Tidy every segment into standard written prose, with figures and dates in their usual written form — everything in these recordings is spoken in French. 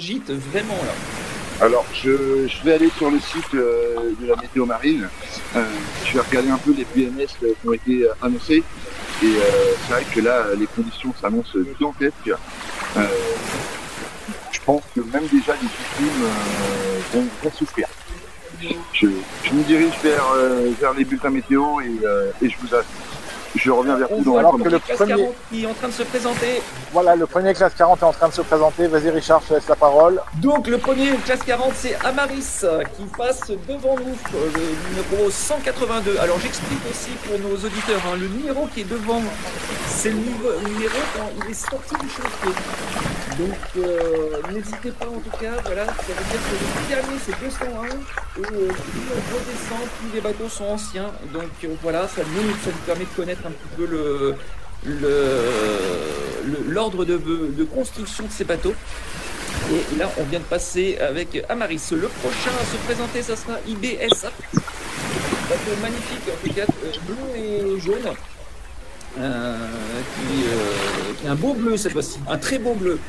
s'agite vraiment là? Alors, je vais aller sur le site de la météo marine. Je vais regarder un peu les PMS qui ont été annoncés. Et c'est vrai que là, les conditions s'annoncent dantesques. Je pense que même déjà les victimes vont souffrir. Je me dirige vers les bulletins météo et je reviens vers vous dans voit la le première. classe 40 qui est en train de se présenter. Voilà, le premier classe 40 est en train de se présenter. Vas-y Richard, je te laisse la parole. Donc le premier classe 40, c'est Amaris qui passe devant nous, le numéro 182. Alors j'explique aussi pour nos auditeurs, le numéro qui est devant, c'est le numéro quand il est sorti du chantier. Donc n'hésitez pas en tout cas, voilà, ça veut dire que le dernier c'est 201 et plus on redescend, plus les bateaux sont anciens. Donc voilà, ça nous permet de connaître un petit peu l'ordre de construction de ces bateaux. Et là, on vient de passer avec Amaris. Le prochain à se présenter, ça sera IBSA. Bateau magnifique, en tout cas, bleu et jaune. Qui est un beau bleu cette fois-ci, un très beau bleu.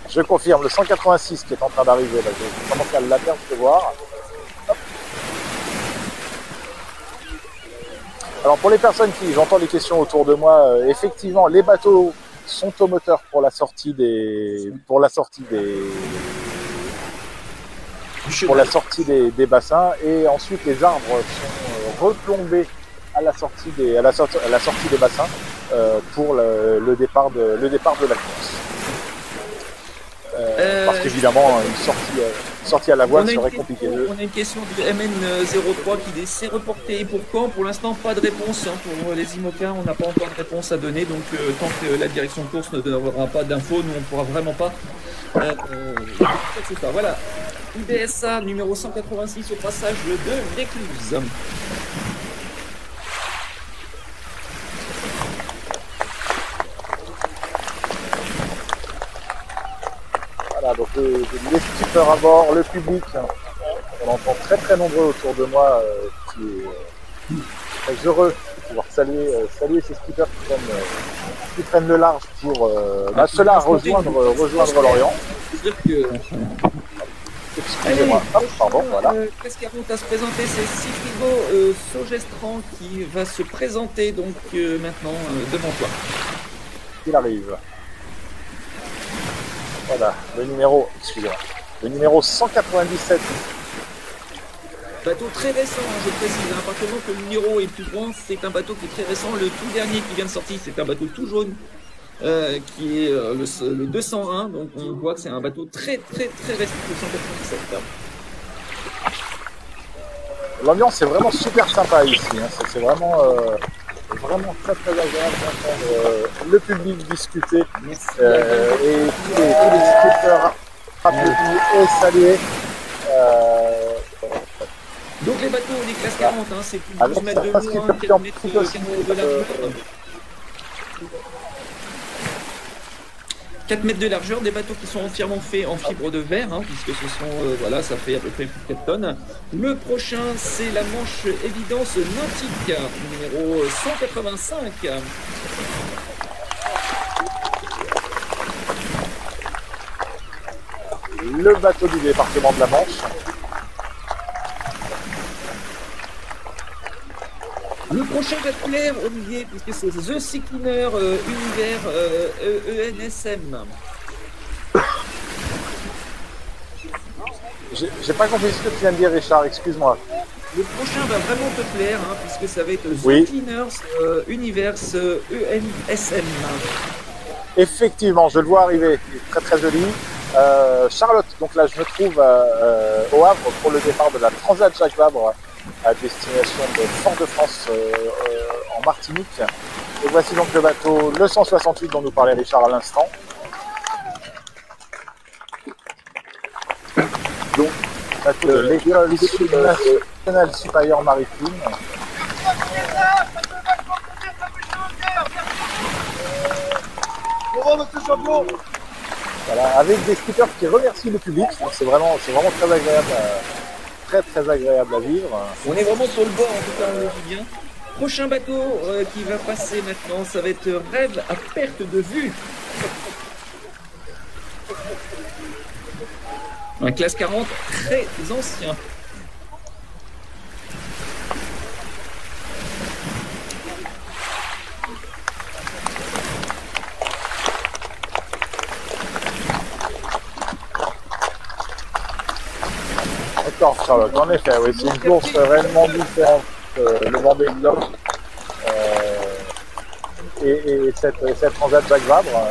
Je confirme, le 186 qui est en train d'arriver. Là, je commence à l'apercevoir. Alors pour les personnes qui, j'entends les questions autour de moi, effectivement, les bateaux sont au moteur pour la sortie des bassins, et ensuite les arbres sont replombés à la sortie des bassins pour le départ de la course. Parce qu'évidemment, une sortie à la voile serait compliquée. On a une question du MN03 qui s'est reporté. Et pour quand? Pour l'instant, pas de réponse. Pour les IMOCA, on n'a pas encore de réponse à donner. Donc, tant que la direction de course ne donnera pas d'infos, nous, on ne pourra vraiment pas. C'est ça. Voilà. IBSA numéro 186 au passage de l'Écluse. Voilà, donc les skippers à bord, le public, on entend très très nombreux autour de moi qui est très heureux de pouvoir saluer ces skippers qui prennent le large pour cela rejoindre l'Orient. Excusez-moi, pardon, voilà. Classe 40 à se présenter, c'est Citrigo Sogestran qui va se présenter donc maintenant devant toi. Il arrive. Voilà, le numéro 197. Bateau très récent, je précise, à partir du moment que le numéro est plus grand, c'est un bateau qui est très récent. Le tout dernier qui vient de sortir, c'est un bateau tout jaune, qui est le 201, donc on voit que c'est un bateau très récent, le 197. L'ambiance est vraiment super sympa ici, c'est vraiment très agréable d'entendre le public discuter et tous les skippers applaudis et saluer. Donc les bateaux, les classes 40, c'est plus de 12 mètres de long, 4 mètres de largeur. 4 mètres de largeur, des bateaux qui sont entièrement faits en fibre de verre, puisque ce sont, ça fait à peu près plus de 4 tonnes. Le prochain, c'est la manche évidence nautique, numéro 185. Le bateau du département de la Manche. Le prochain va te plaire, Olivier, puisque c'est The Sea Cleaner Univers ENSM. J'ai pas compris ce que tu viens de dire, Richard, excuse-moi. Le prochain va vraiment te plaire, puisque ça va être The Cleaners Univers ENSM. Effectivement, je le vois arriver, il est très joli. Charlotte, donc là je me trouve au Havre pour le départ de la Transat Jacques Vabre à destination de Fort-de-France en Martinique. Et voici donc le bateau, le 168 dont nous parlait Richard à l'instant. Donc, bateau de l'école nationale supérieure maritime. Voilà, avec des skippers qui remercient le public, donc c'est vraiment très agréable. Très agréable à vivre. On est vraiment sur le bord, en tout cas, on le vit bien. Prochain bateau qui va passer maintenant, ça va être Rêve à perte de vue. Un classe 40 très ancien. D'accord, Charlotte, en effet, oui, c'est une course réellement différente, le Vendée Globe et cette Transat Jacques Vabre.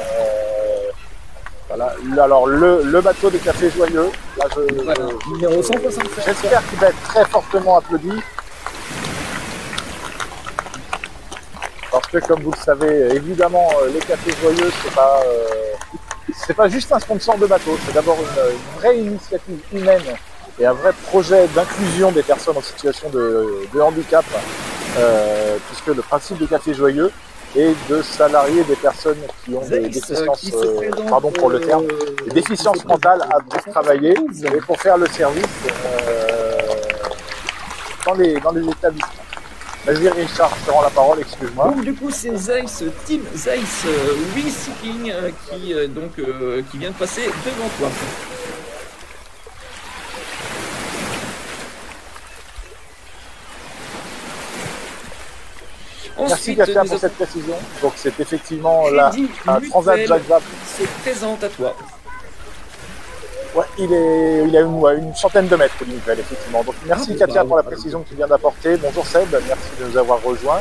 Voilà. Alors, le bateau des Cafés Joyeux, là, Voilà, numéro 167. j'espère qu'il va être très fortement applaudi. Parce que, comme vous le savez, évidemment, les Cafés Joyeux, c'est pas juste un sponsor de bateau, c'est d'abord une vraie initiative humaine et un vrai projet d'inclusion des personnes en situation de handicap, puisque le principe des Cafés Joyeux est de salarier des personnes qui ont des déficiences, pardon pour le terme, des déficiences mentales pour travailler et pour faire le service dans les établissements. Vas-y Richard, je te rends la parole, excuse-moi. Donc du coup c'est Zeiss, Team Zeiss Recycling qui vient de passer devant toi. Merci Ensuite, Katia pour cette précision. Donc c'est effectivement la Transat Jacques Vabre. Se présente à toi. Ouais, il a une centaine de mètres, Mutuel, effectivement. Donc merci Katia pour la précision que tu viens d'apporter. Bonjour Seb, merci de nous avoir rejoints.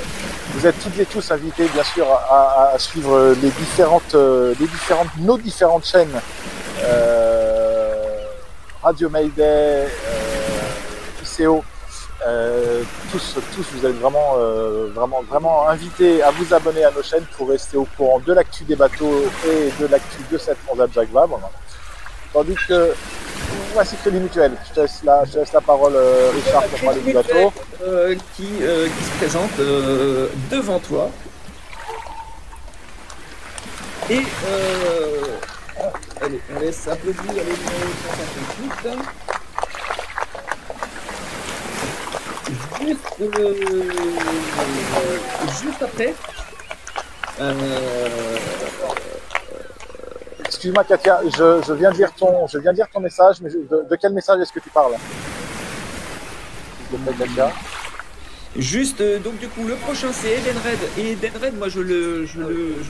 Vous êtes toutes et tous invités, bien sûr, à suivre nos différentes chaînes. Radio Mayday, ICO. Tous, vous êtes vraiment invités à vous abonner à nos chaînes pour rester au courant de l'actu des bateaux et de l'actu de cette Transat Jacques Vabre. Tandis que voici Crédit Mutuel. Je te laisse la parole, Richard, pour parler du bateau. Qui se présente devant toi. Et allez, on laisse applaudir les numéros 158. Juste après. Excuse-moi Katia, je viens de lire ton message, mais de quel message est-ce que tu parles? Katia. Juste, donc du coup, le prochain c'est Edenred. Et Edenred, moi je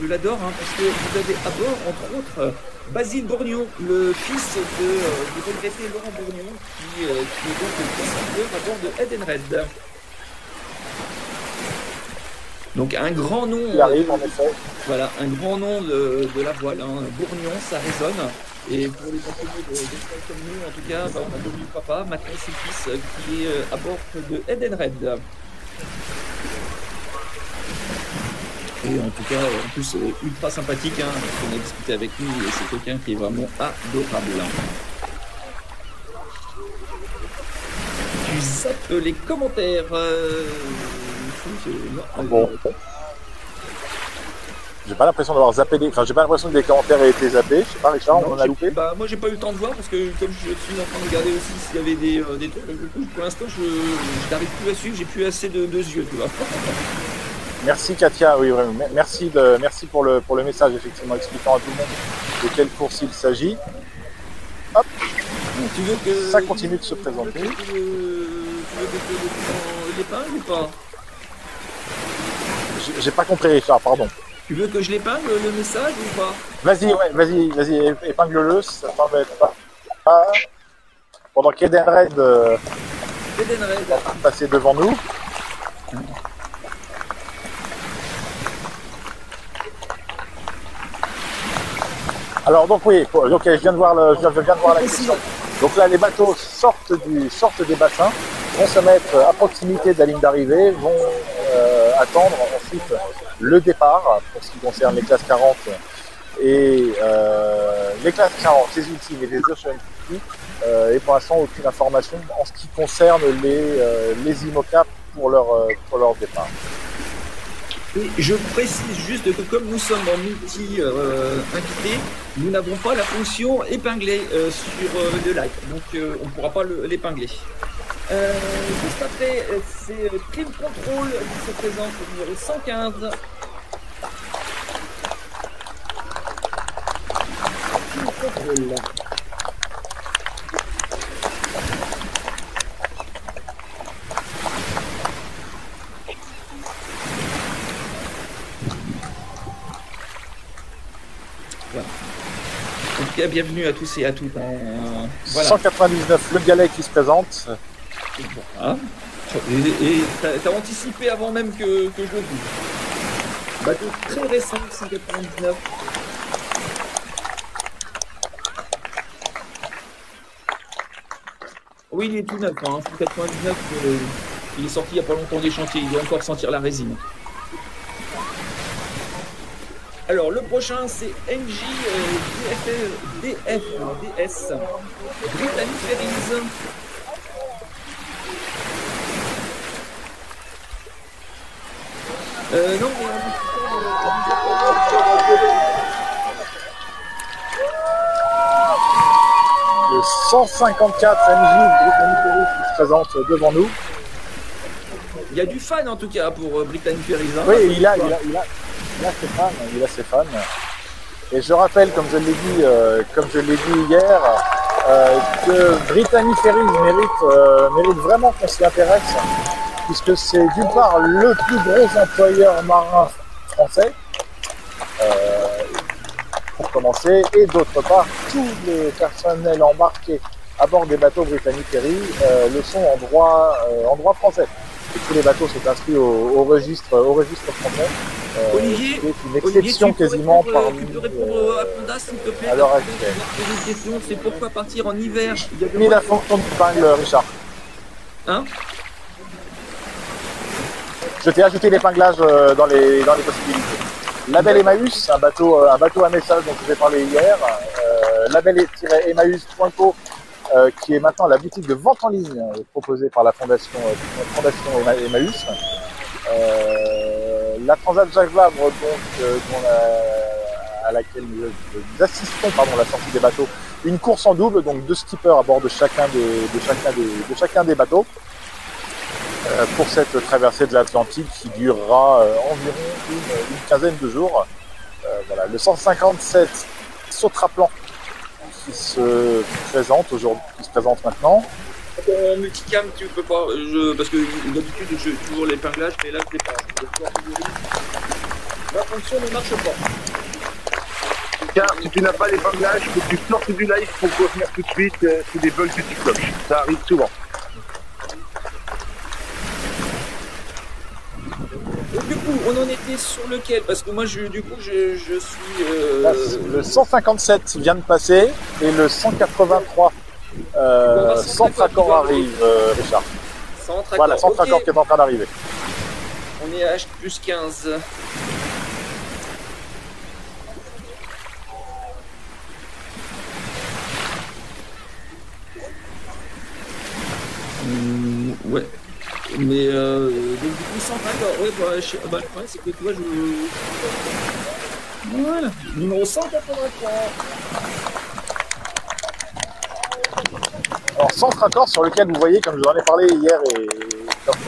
l'adore, hein, parce que vous avez à bord, entre autres, Basile Bourgnon, le fils du regretté Laurent Bourgnon, qui est donc le concepteur à bord de Edenred. Donc un grand nom. Il arrive en effet. Voilà, un grand nom de la voile, hein. Bourgnon, ça résonne. Et pour les passionnés de comme nous, en tout cas, on a devenu papa, maintenant c'est le fils qui est à bord de Edenred. Et en tout cas, en plus, ultra sympathique, hein, on a discuté avec lui et c'est quelqu'un qui est vraiment adorable. Tu zappes les commentaires. Bon. J'ai pas l'impression d'avoir zappé j'ai pas l'impression que des commentaires aient été zappés. Je sais pas, Richard, on en a loupé. Bah, moi, j'ai pas eu le temps de voir parce que comme je suis en train de regarder aussi s'il y avait des trucs, du coup, pour l'instant, je n'arrive plus à suivre, j'ai plus assez de yeux, tu vois. Merci Katia, oui, vraiment. Merci pour le message, effectivement, expliquant à tout le monde de quelle course il s'agit. Hop. Tu veux que ça continue de se présenter. Tu veux que l'épingle ou pas? J'ai pas compris, Richard, pardon. Tu veux que je l'épingle le message ou pas? Vas-y, épingle-le, ça t'embête pas. Pendant qu'Edenred va passer devant nous. Alors donc oui, donc je viens de voir la question. Donc là, les bateaux sortent des bassins, vont se mettre à proximité de la ligne d'arrivée, vont attendre ensuite le départ pour ce qui concerne les classes 40 et les classes 40, les ultimes et les Ocean 50, et pour l'instant aucune information en ce qui concerne les IMOCA pour leur départ. Et je précise juste que comme nous sommes en multi-invité, nous n'avons pas la fonction épinglée sur le live, donc on ne pourra pas l'épingler. Juste après, c'est Crime Control qui se présente au numéro 115. Crime Voilà. Voilà. En tout cas, bienvenue à tous et à toutes. Voilà. 199, le galet qui se présente. Voilà. Et t'as anticipé avant même que je le dise. Bateau très récent, 199. Oui, il est tout neuf, hein. 199, il est sorti il n'y a pas longtemps des chantiers, il doit encore sentir la résine. Alors, le prochain, c'est NJ DS, Brittany Ferries. Non, mais le 154 MJ Brittany Ferries qui se présente devant nous. il y a du fan en tout cas pour Brittany Ferries. Hein, oui, il a ses fans. Et je rappelle, comme je l'ai dit hier, que Brittany Ferries mérite vraiment qu'on s'y intéresse, puisque c'est d'une part le plus gros employeur marin français, pour commencer, et d'autre part, tous les personnels embarqués à bord des bateaux Brittany Ferries le sont en droit français. Et tous les bateaux sont inscrits au registre français. Olivier, c'est une exception quasiment parmi. Tu peux répondre à Panda s'il te plaît. À l'heure actuelle. Une question, c'est pourquoi partir en hiver? Il y a la fonction d'épingle, Richard. Hein? Je t'ai ajouté l'épinglage dans les possibilités. Label Emmaüs, un bateau à message dont je vous ai parlé hier. Label-emmaüs.co qui est maintenant la boutique de vente en ligne proposée par la fondation Emmaüs. La Transat Jacques Vabre, à laquelle nous assistons, la sortie des bateaux, une course en double, donc 2 skippers à bord de chacun des bateaux, pour cette traversée de l'Atlantique qui durera environ une quinzaine de jours. Voilà, le 157 Sautraplan qui se présente maintenant. Multicam, tu peux pas, parce que d'habitude je toujours l'épinglage, mais là je l'ai pas. La fonction ne marche pas. Car si tu n'as pas l'épinglage, faut que tu sortes du live pour revenir tout de suite, c'est des bugs que tu cloches. Ça arrive souvent. Et du coup, on en était sur lequel? Parce que moi, je suis... Le 157 vient de passer et le 183 Centracor arrive, Richard. Centracor, voilà, Centracor okay. Qui est en train d'arriver. On est à H plus 15. Ouais. Mais donc du coup Centracor, ouais, le problème c'est que toi voilà, numéro 183. Alors Centracor sur lequel vous voyez, comme je vous en ai parlé hier, et comme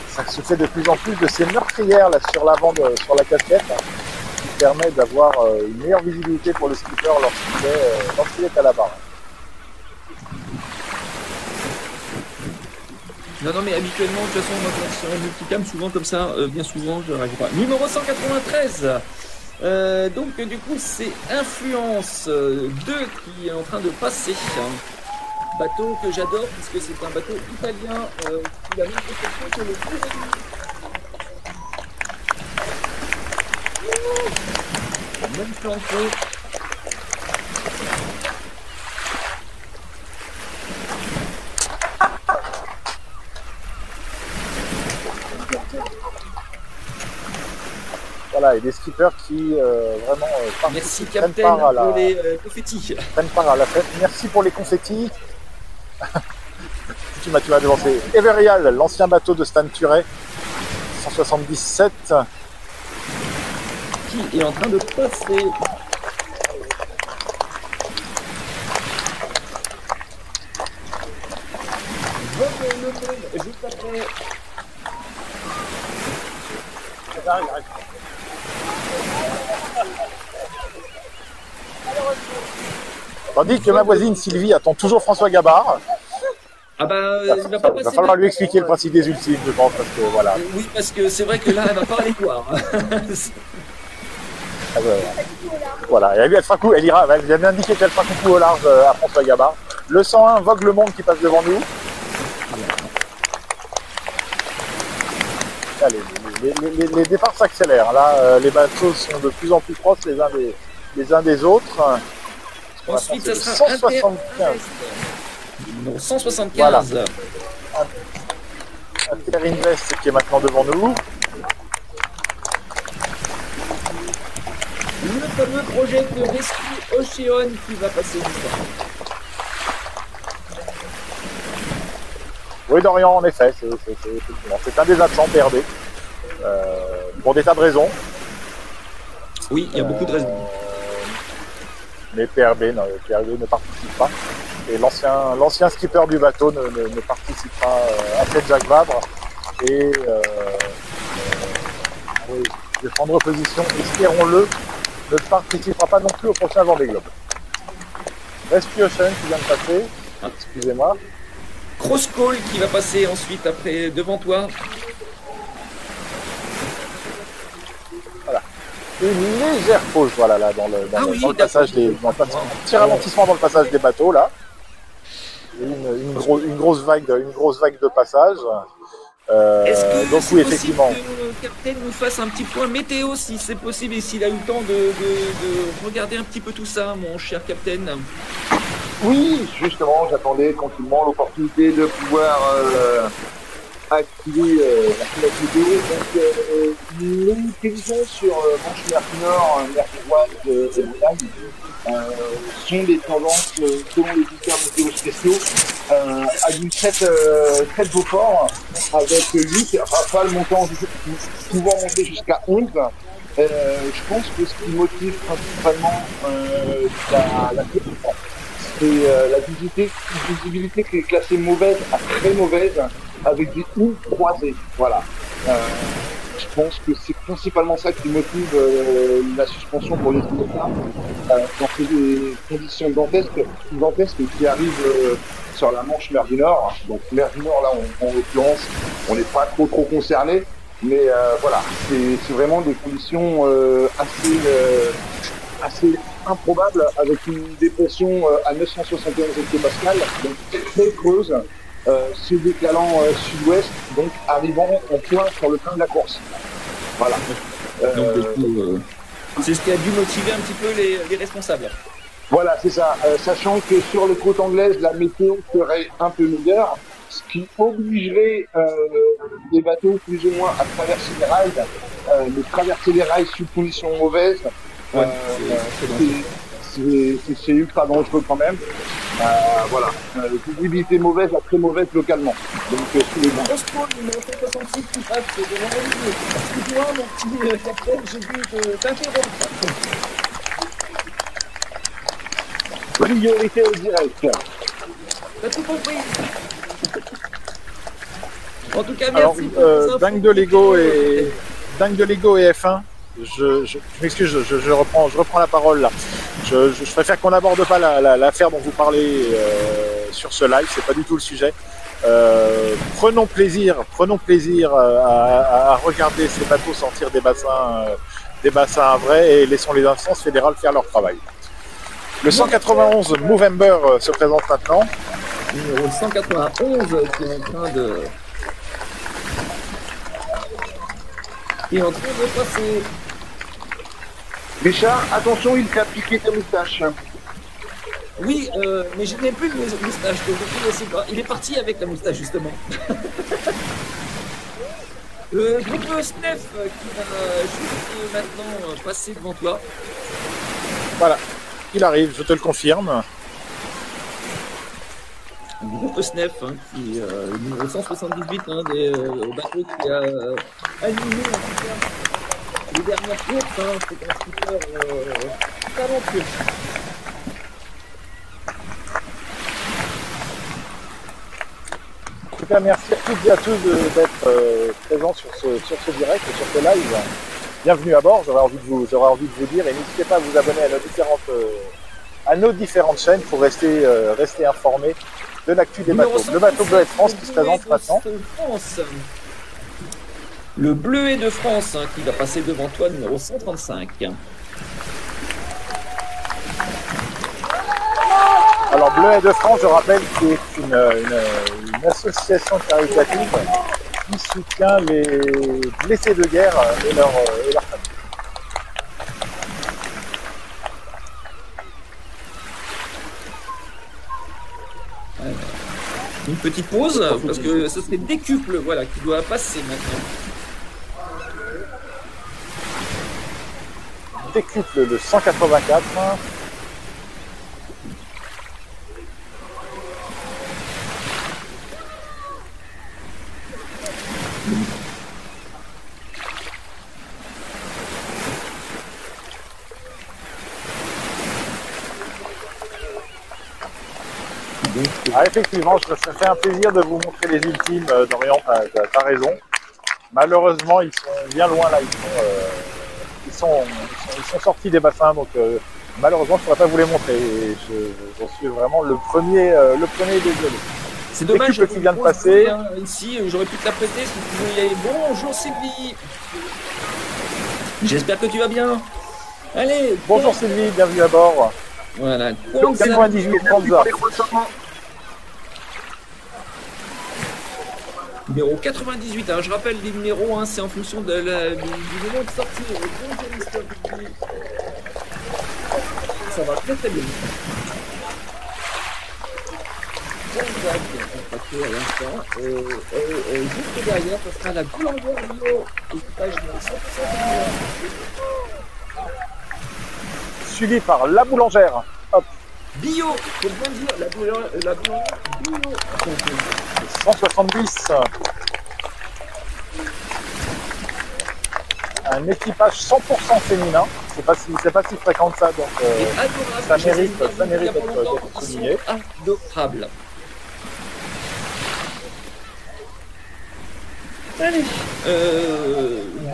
ça se fait de plus en plus, de ces meurtrières là sur l'avant, sur la casquette, qui permet d'avoir une meilleure visibilité pour le skipper lorsqu'il est à la barre. Non, mais habituellement, de toute façon, moi, quand je suis en multicam, souvent comme ça, bien souvent, je n'arrive pas. Numéro 193. Donc, du coup, c'est Influence 2 qui est en train de passer. Bateau que j'adore, puisque c'est un bateau italien qui a même conception que le plus même flanqué. Voilà, et des skippers qui vraiment merci prennent Captain part à pour les confettis. Prennent part à la fête. Merci pour les confettis. tu m'as devancé. Everial, l'ancien bateau de Stan Turet, 177. Qui est en train de passer. Le monde, juste après. Arrête. Tandis que ma voisine Sylvie attend toujours François Gabard. Ah bah, il va pas Il va passer. falloir lui expliquer le principe des ultimes, je pense, parce que voilà. Oui, parce que c'est vrai que là, elle va pas aller voir. Voilà, et elle fera coup, elle ira, elle vient d'indiquer qu'elle fera coucou au large à François Gabard. Le 101 vogue le monde qui passe devant nous. Allez, les départs s'accélèrent. Là, les bateaux sont de plus en plus proches les uns des autres. Ensuite, ça sera 175. Numéro 175. Voilà. Inter Invest qui est maintenant devant nous. Le fameux projet de Rescue Ocean qui va passer juste. Oui, Dorian, en effet, c'est un des absents PRB. Pour des tas de raisons. Oui, il y a beaucoup de raisons. Mais PRB ne participe pas. Et l'ancien skipper du bateau ne participera à cette Jacques Vabre. Et oui, de prendre position, espérons-le, ne participera pas non plus au prochain Vendée Globe. Rescue Ocean qui vient de passer. Excusez-moi. Cross Call qui va passer ensuite après devant toi. Voilà. Une légère pause, voilà, là, dans le passage petit ralentissement dans le passage des bateaux, là. Et une grosse vague de passage. Est-ce que donc c'est oui, possible effectivement. que le capitaine nous fasse un petit point météo si c'est possible et s'il a eu le temps de regarder un petit peu tout ça, mon cher capitaine? Oui, justement, j'attendais tranquillement l'opportunité de pouvoir activer la fenêtre météo. Donc, les prévisions sur Manche-Mer Nord, mer droite et Bretagne sont des tendances selon les experts météo spéciaux à du 7 Beaufort avec 8 rafales pouvant monter jusqu'à 11. Je pense que ce qui motive principalement la c'est la visibilité qui est classée mauvaise à très mauvaise avec des houles croisées. Voilà. Je pense que c'est principalement ça qui motive la suspension pour les pilotes dans ces conditions dantesques qui arrivent sur la Manche mer du Nord. Donc mer du Nord, là, en l'occurrence, on n'est pas trop concerné. Mais voilà, c'est vraiment des conditions assez improbable avec une dépression à 971 hectopascales, donc très creuse, se décalant sud-ouest, donc arrivant en point sur le plan de la course. Voilà. Donc, du coup, c'est ce qui a dû motiver un petit peu les responsables. Voilà, c'est ça. Sachant que sur les côtes anglaises, la météo serait un peu meilleure, ce qui obligerait les bateaux plus ou moins à traverser les rails, mais traverser les rails sous conditions mauvaises. Ouais, c'est ultra dangereux quand même. Voilà, visibilité mauvaise à très mauvaise localement. Donc tous les numéro 166 qui passe devant Olivier. Excuse-moi mon petit capitaine, j'ai dû t'interrompre. Olivier était au direct. T'as tout compris. En tout cas, merci. Alors, dingue de Lego et F1. Je m'excuse, je reprends la parole là. Je préfère qu'on n'aborde pas l'affaire dont vous parlez sur ce live, c'est pas du tout le sujet. Prenons plaisir à regarder ces bateaux sortir des bassins vrais et laissons les instances fédérales faire leur travail. Le 191 Movember se présente maintenant. Numéro 191 qui est en train de passer. Richard, attention, il t'a piqué ta moustache. Oui, mais je n'ai plus de moustache, donc je ne sais pas. Il est parti avec la moustache, justement. Le groupe Snef qui va juste maintenant passer devant toi. Voilà, il arrive, je te le confirme. Le groupe Snef, qui est numéro 178, des bateaux qui a animé les dernières courses, c'est un skipper talentueux. En tout cas, merci à toutes et à tous d'être présents sur ce direct et sur ce live. Bienvenue à bord, j'aurais envie de vous dire, et n'hésitez pas à vous abonner à nos à nos différentes chaînes pour rester informés de l'actu des Numéro bateaux. Le bateau Bleuet de France le qui se Bleuet présente de maintenant. France. Le Bleuet de France hein, qui va passer devant toi, numéro 135. Alors Bleuet de France, je rappelle, qui est une association caritative qui soutient les blessés de guerre et leurs familles. Une petite pause, parce que ce serait décuple voilà, qui doit passer maintenant. Décuple le 184. Ah, effectivement, ça fait un plaisir de vous montrer les ultimes, Dorian, t'as raison. Malheureusement, ils sont bien loin là, ils sont sortis des bassins, donc malheureusement, je ne pourrais pas vous les montrer. Et j'en suis vraiment le premier désolé. C'est dommage qui vient de passer. Hein, ici, j'aurais pu te la prêter si tu voulais y aller. Bonjour Sylvie. J'espère que tu vas bien. Allez. Bonjour Sylvie, bienvenue à bord. Voilà. 98 Kwanzaa. Numéro 98, hein, je rappelle les numéros, hein, c'est en fonction du moment de sortie. Ça va très très bien. À l'instant. Juste derrière, ça sera la boulangère bio. Équipage de 100% Suivi par la boulangère. Hop. bio, faut bien dire, la boulangère bio. 170. Un équipage 100% féminin. C'est pas si fréquent que ça, donc ça mérite d'être souligné. Adorable. Allez,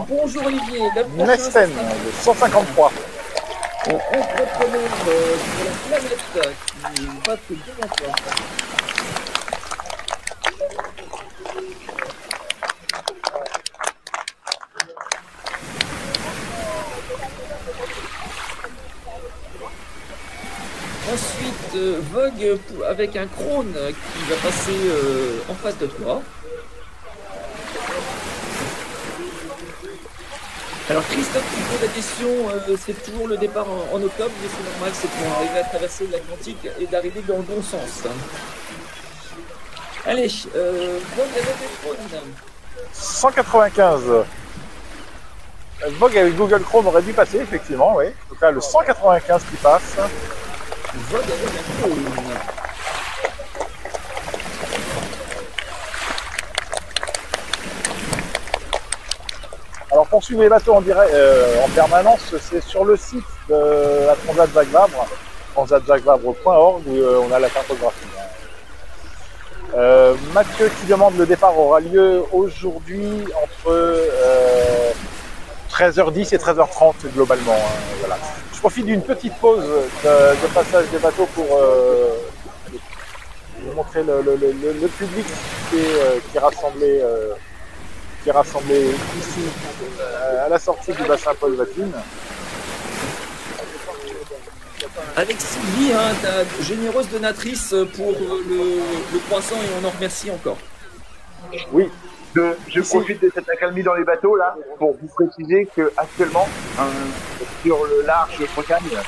bonjour Olivier. Nesten, le 153. Entrepreneur pour la planète qui va te bien toi. Ensuite, Vogue avec un crône qui va passer en face de toi. Alors Christophe qui pose la question, c'est toujours le départ en octobre, mais c'est normal, c'est pour arriver à traverser l'Atlantique et d'arriver dans le bon sens. Allez, Vogue avec les crônes. 195. Vogue avec Google Chrome aurait dû passer, effectivement, oui. Donc là, le 195 qui passe. Vogue avec un crône. Alors pour suivre les bateaux en direct, en permanence, c'est sur le site de la Transat Jacques Vabre, transatjacquesvabre.org, où on a la cartographie. Mathieu qui demande le départ aura lieu aujourd'hui entre 13h10 et 13h30 globalement. Voilà. Je profite d'une petite pause de passage des bateaux pour vous montrer le public qui est rassemblé. Qui est rassemblé ici à la sortie du bassin Paul Vatine. Avec Sylvie, hein, ta généreuse donatrice pour le croissant et on en remercie encore. Oui. Je profite de cette accalmie dans les bateaux là pour vous préciser que actuellement sur le large Bretagne,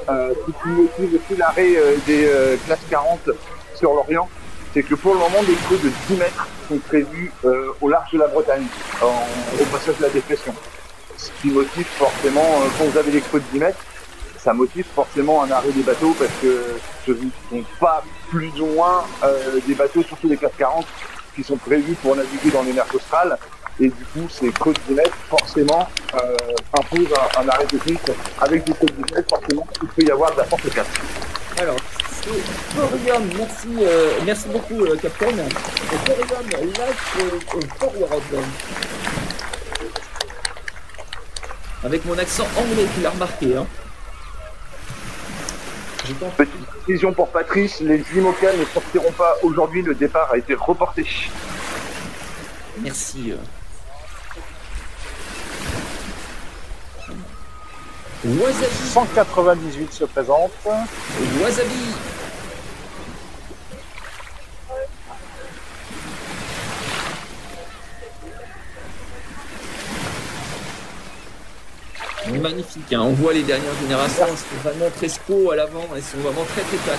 ce qui motive aussi l'arrêt des classes 40 sur l'Orient, c'est que pour le moment des creux de 10 mètres sont prévus au large de la Bretagne, au passage de la dépression. Ce qui motive forcément, quand vous avez des creux de 10 mètres, ça motive forcément un arrêt des bateaux parce que ce ne sont pas plus ou moins des bateaux, surtout les classes 40, qui sont prévus pour naviguer dans les mers australes. Et du coup, ces creux de 10 mètres, forcément, imposent un arrêt technique. Avec des creux de 10 mètres, forcément, il peut y avoir de la force 4. Alors, Thorium, merci beaucoup Captain. Thorium, live forward. Avec mon accent anglais, tu l'as remarqué. Hein. Je t'en prie. Petite précision pour Patrice, les IMOCA ne sortiront pas aujourd'hui, le départ a été reporté. Merci. Wasabi. 198 se présente. Wasabi. Magnifique, hein. On voit les dernières générations, c'est vraiment très sco à l'avant, elles sont vraiment très très plates.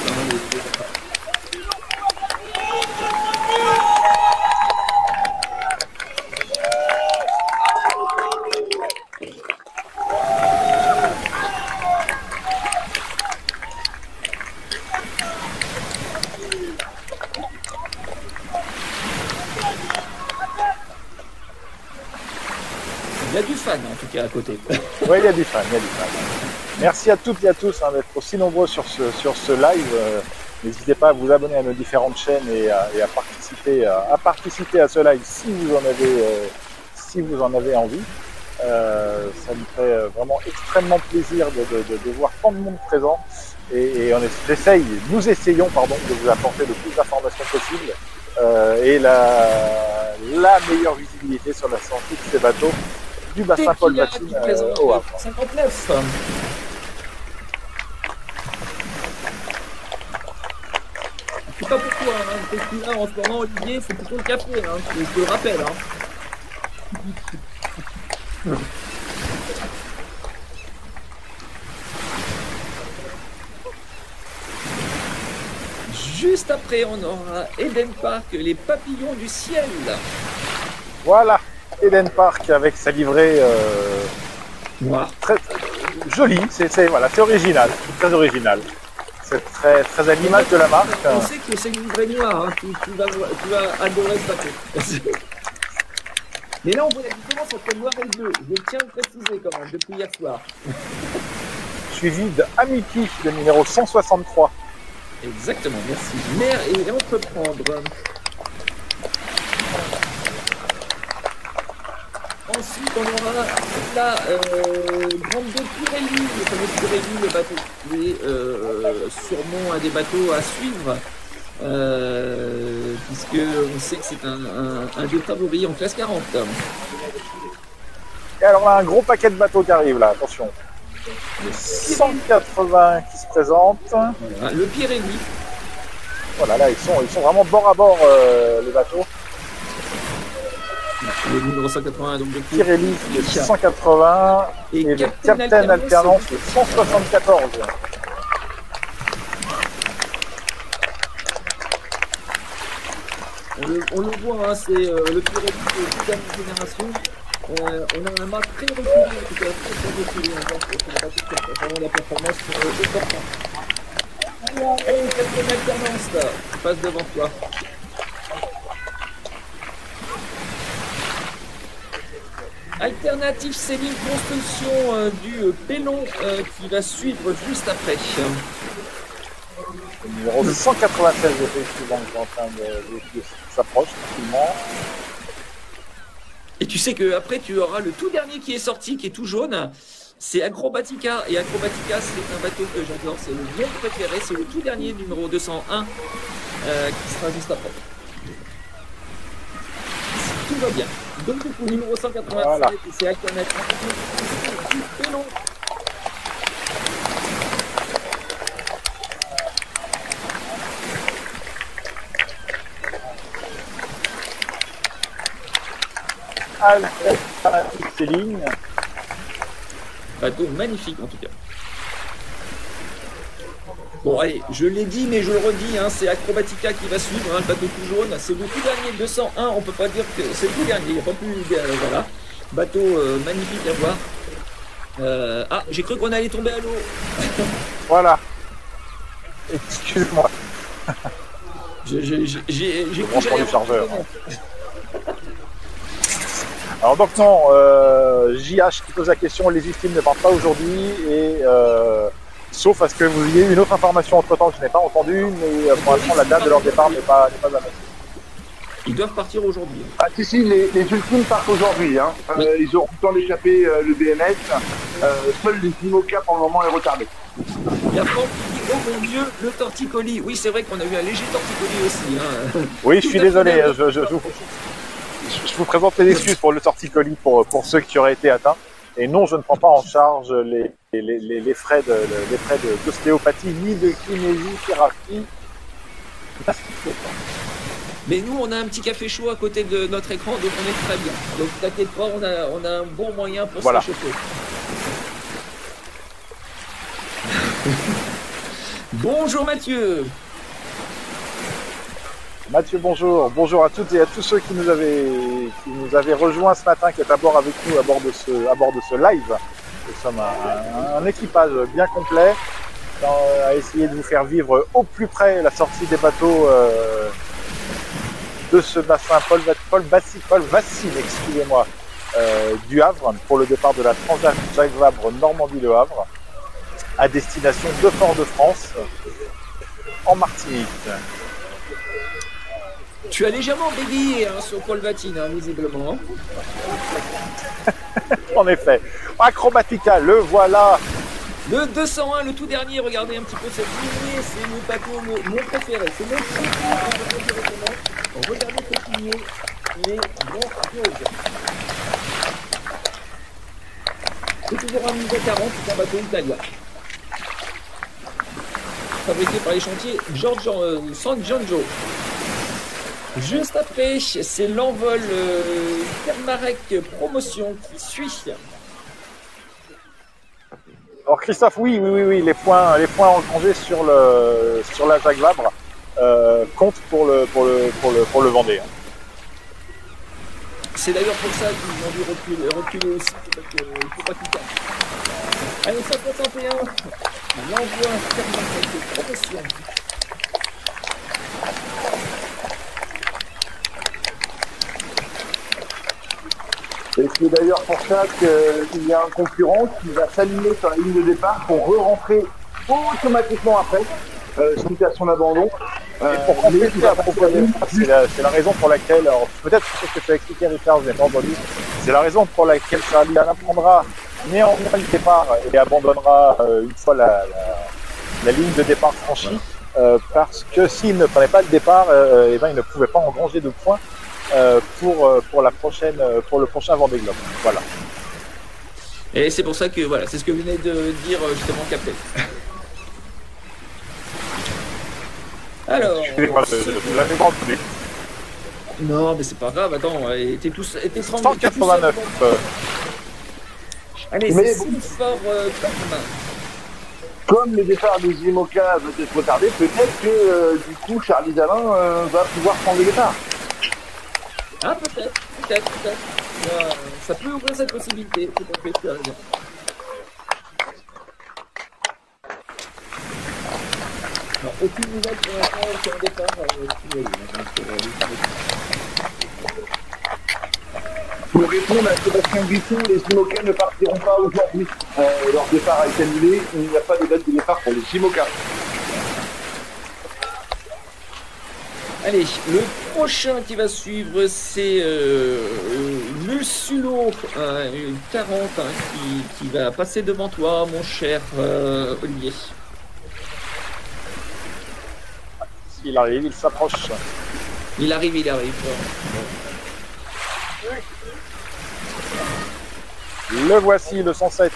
Il y a du fan en tout cas à côté. Oui, il y a du fan, il y a du fan. Merci à toutes et à tous d'être aussi nombreux sur ce live. N'hésitez pas à vous abonner à nos différentes chaînes et à participer à ce live si vous en avez envie. Ça me fait vraiment extrêmement plaisir de voir tant de monde présent et nous essayons de vous apporter le plus d'informations possible et la meilleure visibilité sur la sortie de ces bateaux du bassin Paul Vatine au Havre. 59. Je sais pas pourquoi, hein, en ce moment, Olivier, c'est plutôt le café, hein, je te le rappelle. Hein. Juste après, on aura Eden Park, les papillons du ciel. Voilà, Eden Park avec sa livrée très jolie, c'est original, c'est très original. C'est très à l'image de la marque. On sait que c'est une livrée noire, hein. Tu vas adorer ce bateau. Mais là, on voit la différence entre le noir et le bleu. Je tiens à le préciser quand même, depuis hier soir. Suivi d'Amiki, le numéro 163. Exactement, merci. Mer et entreprendre. Ensuite, on aura la Grande Pirelli, le fameux Pirelli, le bateau qui est sûrement un des bateaux à suivre, puisque on sait que c'est un des favoris en classe 40. Et alors, on a un gros paquet de bateaux qui arrive là, attention. 180 qui se présentent. Voilà, le Pirelli. Voilà, là, ils sont vraiment bord à bord, les bateaux. Le numéro 181, donc de Pirelli, le 180 et le Captain Alternance, le 174. On le voit, hein, c'est le Pirelli de toute dernière génération. On a un mât très reculé, en tout cas très reculé. Vraiment la performance est forte. Allez, Captain Alternance, là, qui passe devant toi. Alternative Sailing Construction du Pélon qui va suivre juste après. Le numéro 196 effectivement qui est en train de s'approche tranquillement. Et tu sais qu'après tu auras le tout dernier qui est sorti, qui est tout jaune. C'est Acrobatica. Et Acrobatica, c'est un bateau que j'adore. C'est le mien préféré. C'est le tout dernier, numéro 201, qui sera juste après. Tout va bien. Donc, pour le numéro 187, voilà. C'est Alternative. C'est long. Alternative Sailing. Bateau magnifique en tout cas. Bon allez, je l'ai dit mais je le redis, hein, c'est Acrobatica qui va suivre, hein, le bateau tout jaune. C'est le tout dernier 201, on peut pas dire que c'est le tout dernier, il n'y a pas plus voilà. Bateau magnifique à voir. Ah, j'ai cru qu'on allait tomber à l'eau. Voilà. Excuse-moi. J'ai cru pour les chargeurs. Alors donc non, JH qui pose la question, les victimes ne partent pas aujourd'hui et sauf à ce que vous ayez une autre information entre temps que je n'ai pas entendue, mais pour l'instant la date de leur départ n'est pas annoncée. Ils doivent partir aujourd'hui. Ah si, les ultimes partent aujourd'hui. Hein. Oui. Ils auront le temps d'échapper le BMS. Seul les IMOCA pour le moment est retardé. Il y a Franck qui dit Oh mon Dieu, le torticolis. Oui, c'est vrai qu'on a eu un léger torticolis aussi. Hein. Oui, je suis désolé. Je vous présente mes excuses pour le torticolis pour ceux qui auraient été atteints. Et non, je ne prends pas en charge les frais d'ostéopathie ni de kinésithérapie. Mais nous, on a un petit café chaud à côté de notre écran, donc on est très bien. Donc t'inquiète pas, on a un bon moyen pour se réchauffer. Bonjour Mathieu. Mathieu, bonjour. Bonjour à toutes et à tous ceux qui nous avaient rejoints ce matin, qui est à bord avec nous à bord de ce live. Nous sommes un équipage bien complet à essayer de vous faire vivre au plus près la sortie des bateaux de ce bassin Paul Vassine, excusez-moi, du Havre pour le départ de la Transat Jacques Vabre Normandie-Le Havre à destination de Fort-de-France en Martinique. Tu as légèrement bégayé sur Paul Vatine, visiblement. En effet. Acrobatica, le voilà. Le 201, le tout dernier, regardez un petit peu cette lignée, c'est le bateau mon préféré. C'est mon préféré. Regardez cette lignée, il est grandiose. C'est toujours un niveau 40, c'est un bateau italien. Fabriqué par les chantiers San Giorgio. Juste après, c'est l'envol Kermarek Promotion qui suit. Alors Christophe, oui, les points engrangés sur la Jacques Vabre comptent pour le Vendée. C'est d'ailleurs pour ça qu'ils ont dû reculer aussi, parce qu'il ne faut pas tout faire. Allez, 161, l'envoi Kermarek Promotion. Et c'est d'ailleurs pour ça qu'il y a un concurrent qui va s'aligner sur la ligne de départ pour re-rentrer automatiquement après, suite à son abandon. Et pour compléter à propos de c'est la raison pour laquelle, peut-être ce que tu as expliqué Richard, je n'ai pas entendu, c'est la raison pour laquelle Charlie Alain prendra néanmoins le départ et abandonnera une fois la ligne de départ franchie, parce que s'il ne prenait pas le départ, il ne pouvait pas engranger de points pour le prochain Vendée Globe. Voilà. Et c'est pour ça que voilà, c'est ce que venait de dire justement Captain. Alors. Excusez-moi, je l'avais pas entendu. Non, mais c'est pas grave. Attends, t'es 189. Allez, c'est fort comme le départ des IMOCA va être retardé, peut-être que du coup Charlie Dalin va pouvoir prendre le départ. Ah, peut-être. Ça peut ouvrir cette possibilité. Tout à fait, tu as raison. Alors, aucune nouvelle pour l'instant, aucun départ. Pour répondre à Sébastien Guisson, les IMOCA ne partiront pas aujourd'hui. Leur départ a été annulé. Il n'y a pas de date de départ pour les IMOCA. Allez, le prochain qui va suivre, c'est le Sulo 40 qui va passer devant toi, mon cher Olivier. Il arrive, il s'approche. Il arrive. Le voici, le 107.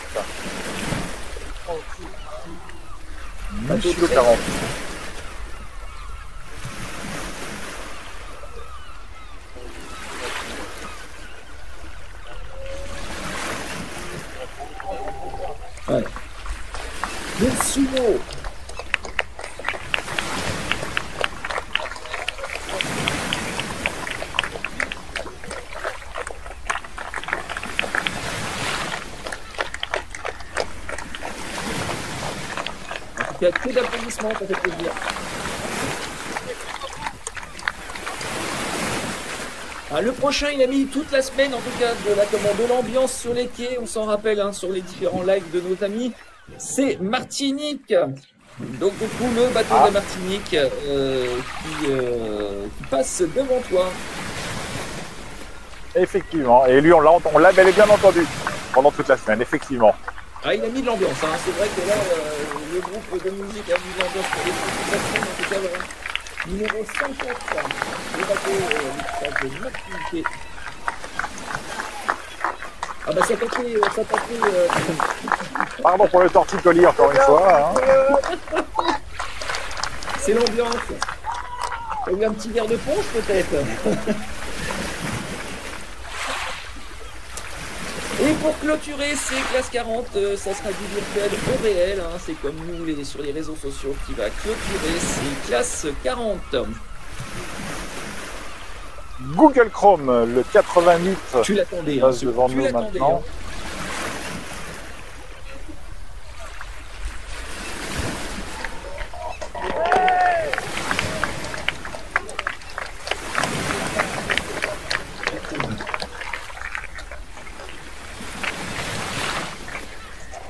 Le Sulo 40. Ouais. Le Sumo. Il y a que d'applaudissements, ça fait plaisir. Ah, le prochain, il a mis toute la semaine, en tout cas, de l'ambiance sur les quais. On s'en rappelle sur les différents lives de nos amis. C'est Martinique. Donc, du coup, le bateau de la Martinique qui passe devant toi. Effectivement. Et lui, on l'a bel et bien entendu pendant toute la semaine, effectivement. Ah, il a mis de l'ambiance, hein. C'est vrai que là, le groupe de musique a mis de l'ambiance pour les présentations, en tout cas, voilà. Numéro 104, le bateau de Martinique. Ah bah ça tapait. Pardon pour le torticolis encore une fois. Hein. C'est l'ambiance. T'as eu un petit verre de punch peut-être. Et pour clôturer ces classes 40, ça sera du virtuel au réel. Hein. C'est comme nous sur les réseaux sociaux qui va clôturer ces classes 40. Google Chrome, le 88. Tu l'attendais. Passe devant nous maintenant.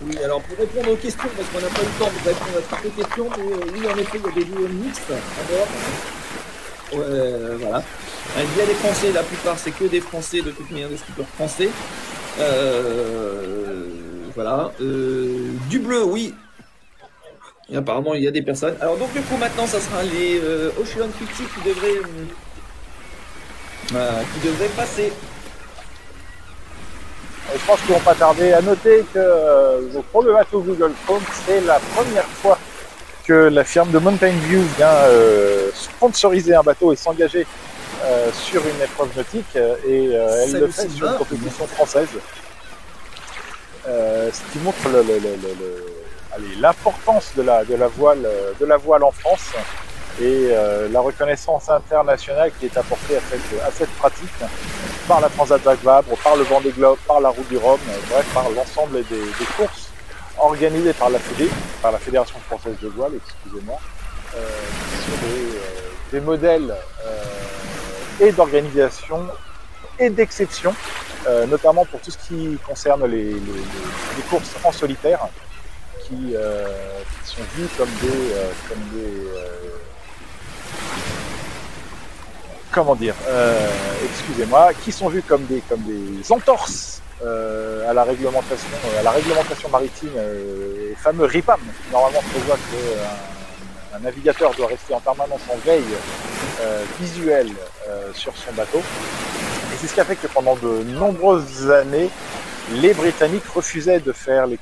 Oui, alors pour répondre aux questions, parce qu'on n'a pas eu le temps de répondre à toutes les questions, mais oui, en effet, il y a des duos mixtes à bord. Voilà. Il y a des Français, la plupart c'est que des Français, de toute manière des skippers français. Voilà. Du bleu, oui. Et apparemment, il y a des personnes. Alors donc du coup, maintenant, ça sera les Ocean 50 qui devraient passer. Je pense qu'ils vont pas tarder à noter que pour le bateau Google Chrome, c'est la première fois que la firme de Mountain View vient sponsoriser un bateau et s'engager sur une épreuve nautique et elle le fait sur une compétition française. Ce qui montre l'importance de la voile en France et la reconnaissance internationale qui est apportée à cette pratique par la Transat Jacques Vabre, par le Vendée Globe, par la Route du Rhum, bref, par l'ensemble des courses organisées par la FED, par la Fédération Française de Voile, excusez-moi, qui sont des modèles et d'organisation et d'exception, notamment pour tout ce qui concerne les courses en solitaire, qui sont vues comme des comment dire, excusez-moi, qui sont vus comme des entorses à la réglementation maritime, les fameux RIPAM. Normalement, on prévoit qu'un navigateur doit rester en permanence en veille visuelle sur son bateau. Et c'est ce qui a fait que pendant de nombreuses années, les Britanniques refusaient de faire les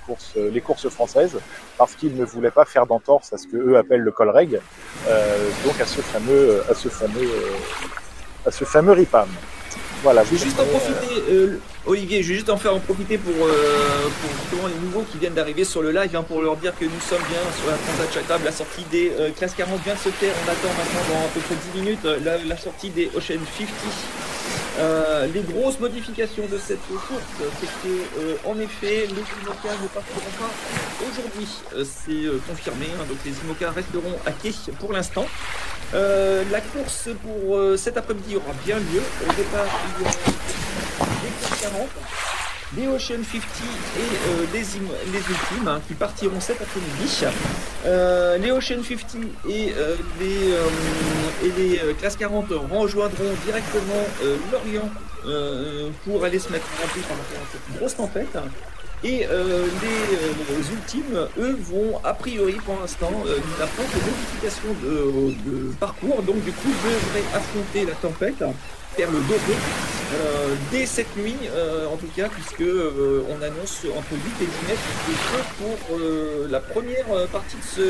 courses françaises parce qu'ils ne voulaient pas faire d'entorse à ce que eux appellent le colreg, donc à ce fameux RIPAM. Voilà. Je vais juste en profiter, Olivier, je vais juste en profiter pour justement les nouveaux qui viennent d'arriver sur le live, hein, pour leur dire que nous sommes bien sur la Transat Jacques Vabre. La sortie des classes 40 vient de se faire. On attend maintenant dans à peu près 10 minutes la sortie des Ocean 50. Les grosses modifications de cette course, c'est que en effet, les IMOCA ne partiront pas aujourd'hui. C'est confirmé, hein, donc les IMOCA resteront à quai pour l'instant. La course pour cet après-midi aura bien lieu. Au départ, il y aura les classes 40, les Ocean 50 et les Ultimes, hein, qui partiront cet après-midi. Les Ocean 50 et les classes 40 rejoindront directement l'Orient pour aller se mettre en rempli par rapport à cette grosse tempête. Et les Ultimes, eux, vont a priori pour l'instant n'apprendre de modification de parcours, donc du coup devraient affronter la tempête, faire le dos dès cette nuit, en tout cas, puisque on annonce entre 8 et 10 mètres de feu pour la première partie de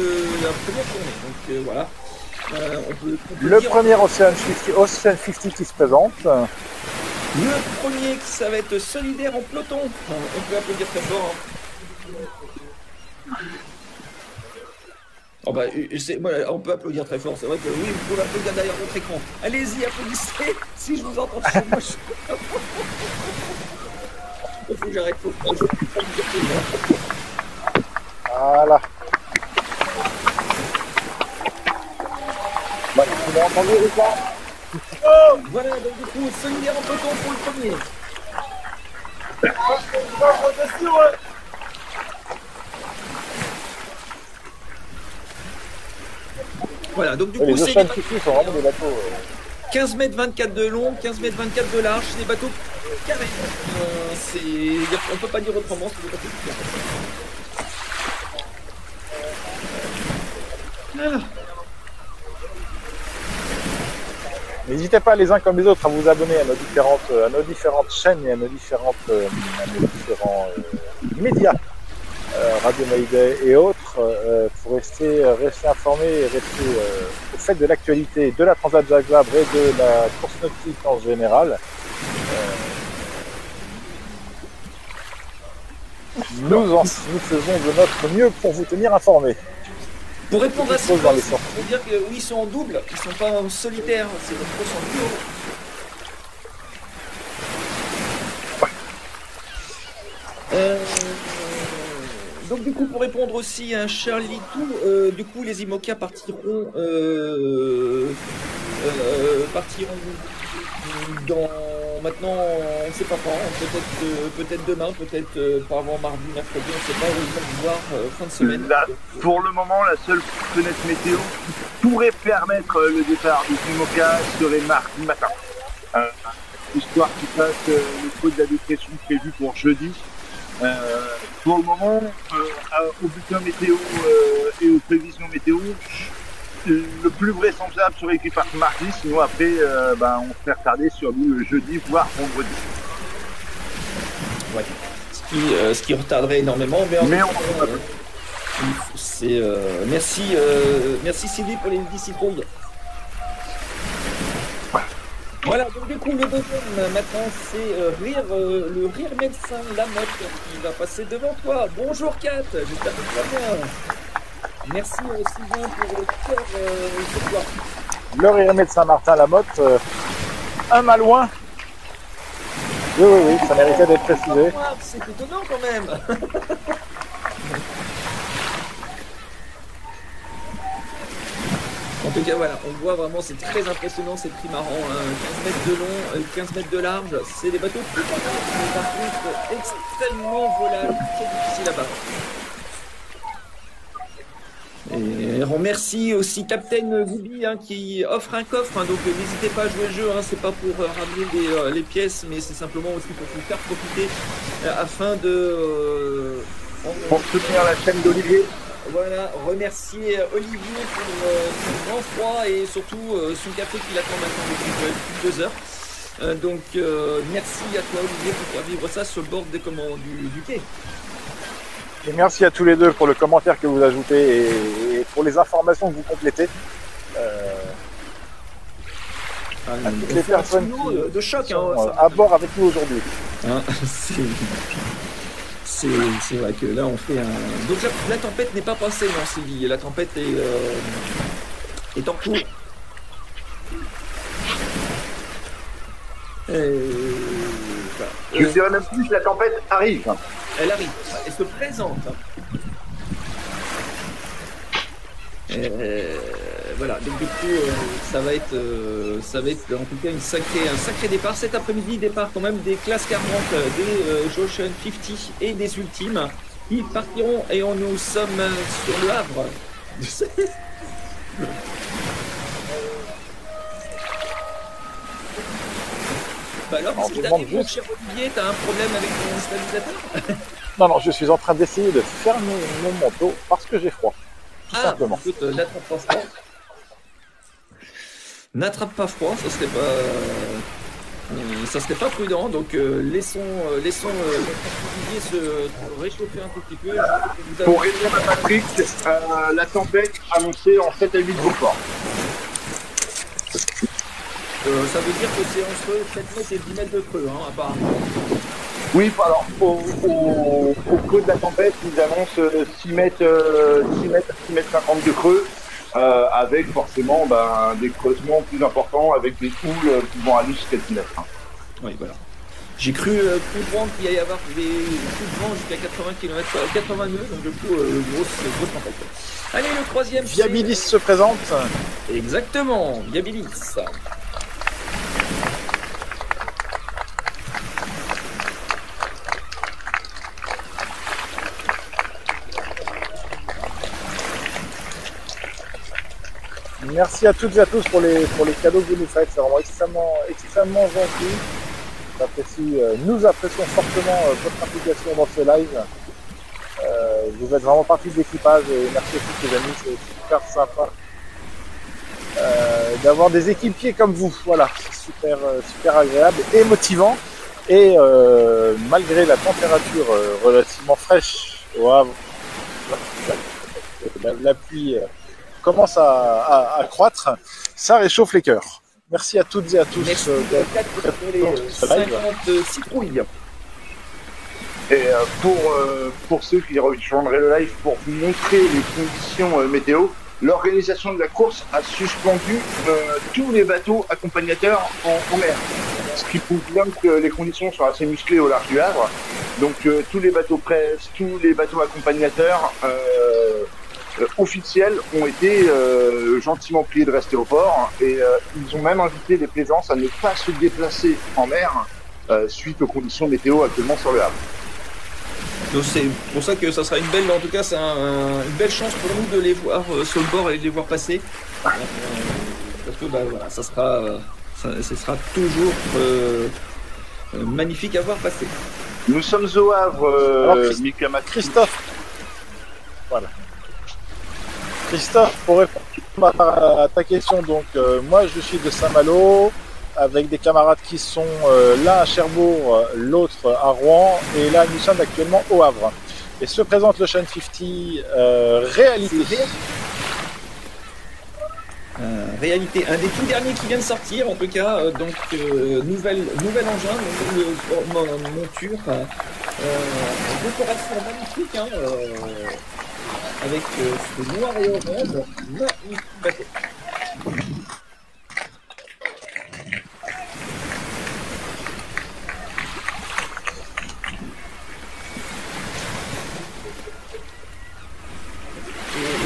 la première journée. Donc voilà. Le premier Ocean 50 qui se présente. Le premier, ça va être solidaire en peloton. On peut applaudir très fort. Hein. Oh bah, on peut applaudir très fort. C'est vrai que oui, vous pouvez applaudir derrière votre écran. Allez-y, applaudissez si je vous entends chez moi. Il faut que j'arrête. Voilà. Bah, vous m'avez entendu, Richard ? Voilà, donc du coup, solidaire en peloton pour le premier. Voilà, donc du coup, les Ocean 50 sont vraiment des bateaux 15 mètres 24 de long, 15 mètres 24 de large, c'est des bateaux carrés. On peut pas dire autrement, c'est des bateaux carrés. Voilà. N'hésitez pas les uns comme les autres à vous abonner à nos différentes chaînes et à nos différents médias, Radio Mayday et autres, pour rester informés et rester au fait de l'actualité de la Transat Jacques Vabre et de la course nautique en général. Nous faisons de notre mieux pour vous tenir informés. Pour répondre à ça, dans les il faut dire que oui, ils sont en double, ils sont pas en solitaire, c'est une course en duo. Donc du coup, pour répondre aussi à Charlie Tout, du coup, les IMOCA partiront dans maintenant, on ne sait pas quand, peut-être demain, peut-être pas avant mardi, mercredi, on ne sait pas, ils vont voir fin de semaine. Là, pour le moment, la seule fenêtre météo qui pourrait permettre le départ du IMOCA serait mardi matin. Histoire qu'il fasse le creux de la dépression prévu pour jeudi. Pour le moment, au bulletin météo et aux prévisions météo, le plus vraisemblable serait qu'il parte mardi, sinon après on se fait retarder sur le jeudi, voire vendredi. Ouais. Ce qui retarderait énormément, mais c'est merci Sylvie pour les 10 secondes. Voilà, donc du coup le deuxième maintenant c'est le rire médecin Lamotte qui va passer devant toi. Bonjour Kat, j'espère que tu vas bien. Merci Sylvain pour le cœur ce soir. Le rire médecin Martin Lamotte, un malouin. Oui, ça méritait d'être précisé. C'est étonnant quand même. En tout cas, voilà, on voit vraiment, c'est très impressionnant, c'est trimaran, hein, 15 mètres de long, 15 mètres de large, c'est des bateaux plus grands, mais par contre extrêmement volables, très difficiles à battre. Et on remercie aussi Captain Goubi qui offre un coffre, donc n'hésitez pas à jouer le jeu, c'est pas pour ramener les pièces, mais c'est simplement aussi pour vous faire profiter afin de... pour soutenir la chaîne d'Olivier. Voilà, remercier Olivier pour son grand froid et surtout son café qui l'attend maintenant depuis plus de 2 heures. Donc merci à toi Olivier pour faire vivre ça sur le bord des du quai. Et merci à tous les deux pour le commentaire que vous ajoutez et pour les informations que vous complétez. À toutes les personnes de choc, qui sont à bord avec nous aujourd'hui. C'est vrai que là on fait un... Donc la tempête n'est pas passée, non Sylvie, la tempête est en cours. Voilà. Je dirais même plus, la tempête arrive. Elle arrive, elle se présente. Voilà, donc du coup ça va être en tout cas un sacré départ. Cet après-midi, départ quand même des classes 40, des Ocean 50 et des Ultimes qui partiront et nous sommes sur le Havre. Bah alors, qu'est-ce qui t'arrive, mon cher Olivier? T'as un problème avec ton stabilisateur? Non, je suis en train d'essayer de fermer mon manteau parce que j'ai froid. Tout simplement. Écoute, n'attrape pas froid. N'attrape pas froid, ça serait pas prudent. Donc laissons Olivier se réchauffer un tout petit peu. Pour répondre à Patrick, la tempête annoncée en 7 à 8 Beaufort. Ça veut dire que c'est entre 7 mètres et 10 mètres de creux, apparemment. Oui, alors au creux de la tempête, ils annoncent 6 mètres 50 de creux, avec forcément des creusements plus importants, avec des houles qui vont aller jusqu'à 10 mètres. Oui, voilà. J'ai cru comprendre qu'il y avoir des coups de vent jusqu'à 80 nœuds, donc du coup, grosse tempête. Allez, le troisième. Viabilis se présente. Exactement, Viabilis. merci à toutes et à tous pour les cadeaux que vous nous faites. C'est vraiment extrêmement gentil. Nous apprécions fortement votre implication dans ce live. Vous êtes vraiment partie de l'équipage et merci à tous les amis, c'est super sympa d'avoir des équipiers comme vous. Voilà, c'est super agréable et motivant. Et malgré la température relativement fraîche au Havre, la pluie commence à croître, ça réchauffe les cœurs. Merci à toutes et à tous. Merci pour les 50 citrouilles. Et pour ceux qui rejoindraient le live, pour vous montrer les conditions météo, l'organisation de la course a suspendu tous les bateaux accompagnateurs en mer. Ce qui prouve bien que les conditions sont assez musclées au large du Havre. Donc tous les bateaux presse, tous les bateaux accompagnateurs officiels ont été gentiment priés de rester au port et ils ont même invité les plaisances à ne pas se déplacer en mer suite aux conditions météo actuellement sur le Havre. Donc c'est pour ça que ça sera une belle, en tout cas c'est une belle chance pour nous de les voir sur le bord et de les voir passer. Parce que voilà, ce sera toujours magnifique à voir passer. Nous sommes au Havre, Christophe. Voilà. Christophe, pour répondre à ta question, donc moi je suis de Saint-Malo, avec des camarades qui sont l'un à Cherbourg, l'autre à Rouen, et là nous sommes actuellement au Havre. Et se présente l'Ocean 50 réalité. Réalité, un des tout derniers qui vient de sortir, en tout cas, nouvel engin, nouvelle monture, décoration magnifique, avec ce noir et orange, magnifique bateau.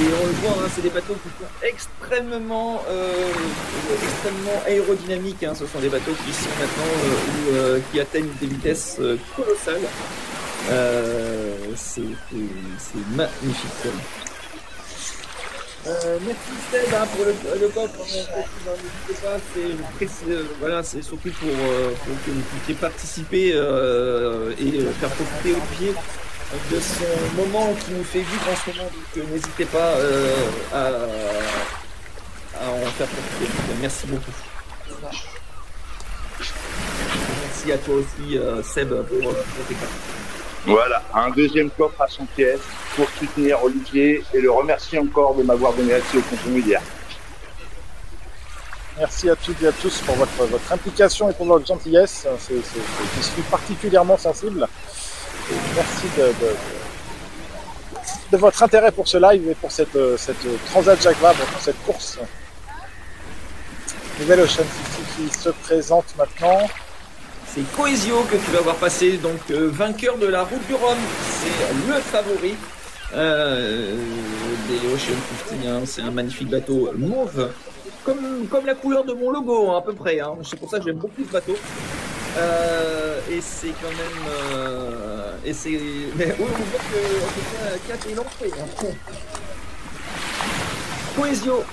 Et on le voit, c'est des bateaux qui sont extrêmement aérodynamiques. Ce sont des bateaux qui sont maintenant qui atteignent des vitesses colossales. C'est magnifique. Merci Seb pour le coffre. N'hésitez pas, c'est surtout pour que vous puissiez participer et faire profiter au pied de ce moment qui nous fait vivre en ce moment, donc n'hésitez pas à en faire profiter. Merci beaucoup. Merci à toi aussi Seb pour tes cartes. Voilà, un deuxième coffre à 100 pièces pour soutenir Olivier et le remercier encore de m'avoir donné accès au contenu hier. Merci à toutes et à tous pour votre implication et pour votre gentillesse. Je suis particulièrement sensible. Et merci de votre intérêt pour ce live et pour cette Transat Jacques Vabre, pour cette course. Nouvelle Ocean 50 qui se présente maintenant. C'est Coesio que tu vas voir passer, donc vainqueur de la Route du Rhum. C'est le favori des Ocean 50. C'est un magnifique bateau mauve, comme la couleur de mon logo à peu près. C'est pour ça que j'aime beaucoup ce bateau. Et c'est quand même... Mais oui, on voit que 4 est lancé. Coesio.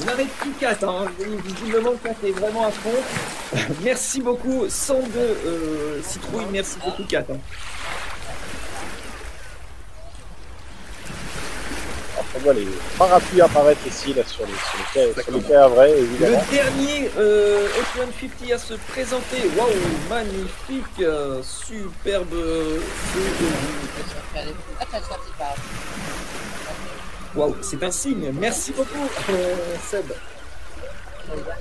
On n'arrête plus 4, visiblement 4 est vraiment à fond. Merci beaucoup, 102 citrouilles, merci beaucoup 4. On voit les parapluies apparaître ici là, sur les quais havrais, évidemment. Le dernier Ocean 50 à se présenter. Waouh, magnifique, superbe. Waouh, c'est un signe. Merci beaucoup, Seb.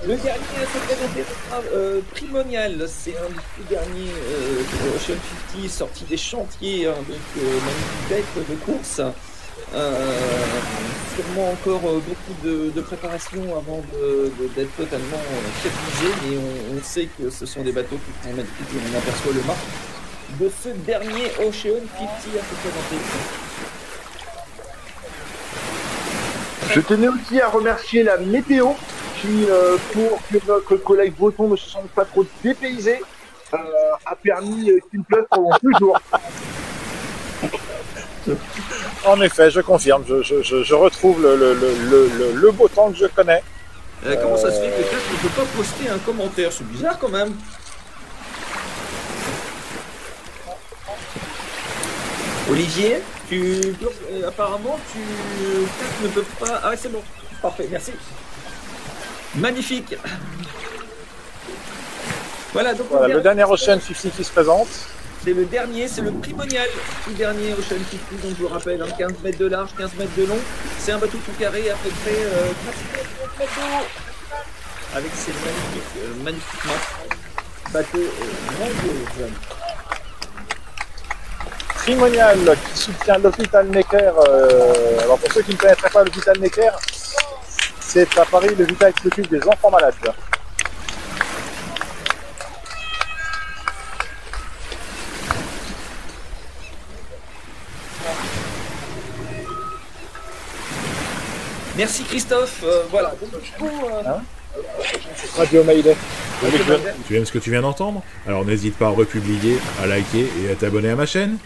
Le dernier à se présenter sera Primonial. C'est un des derniers Ocean 50 sorti des chantiers, magnifique bête de course. Sûrement encore beaucoup de préparation avant d'être totalement fiabilisé, mais on sait que ce sont des bateaux qui sont magnifiques et on aperçoit le marque de ce dernier Ocean 50 à se présenter. Je tenais aussi à remercier la météo qui, pour que notre collègue breton ne se sente pas trop dépaysé, a permis qu'il pleuve pendant 2 jours. En effet, je confirme, je retrouve le beau temps que je connais. Comment ça se fait que Kat ne peut pas poster un commentaire? C'est bizarre quand même. Olivier, apparemment, Kat ne peut pas... Ah, c'est bon. Parfait, merci. Magnifique. Voilà, donc Voilà, le dernier Ocean 50 qui se présente. c'est le dernier, c'est le primonial, tout dernier Ocean 50, donc je vous rappelle, 15 mètres de large, 15 mètres de long. C'est un bateau tout carré, à peu près 4 mètres d'eau, avec ses magnifiques masses. Bateau grandiose. Primonial qui soutient l'hôpital Necker. Alors pour ceux qui ne connaîtraient pas l'hôpital Necker, c'est à Paris le Vita qui s'occupe des enfants malades. Merci Christophe, voilà. Donc, du coup, Radio Mayday. Tu aimes ce que tu viens d'entendre? Alors n'hésite pas à republier, à liker et à t'abonner à ma chaîne.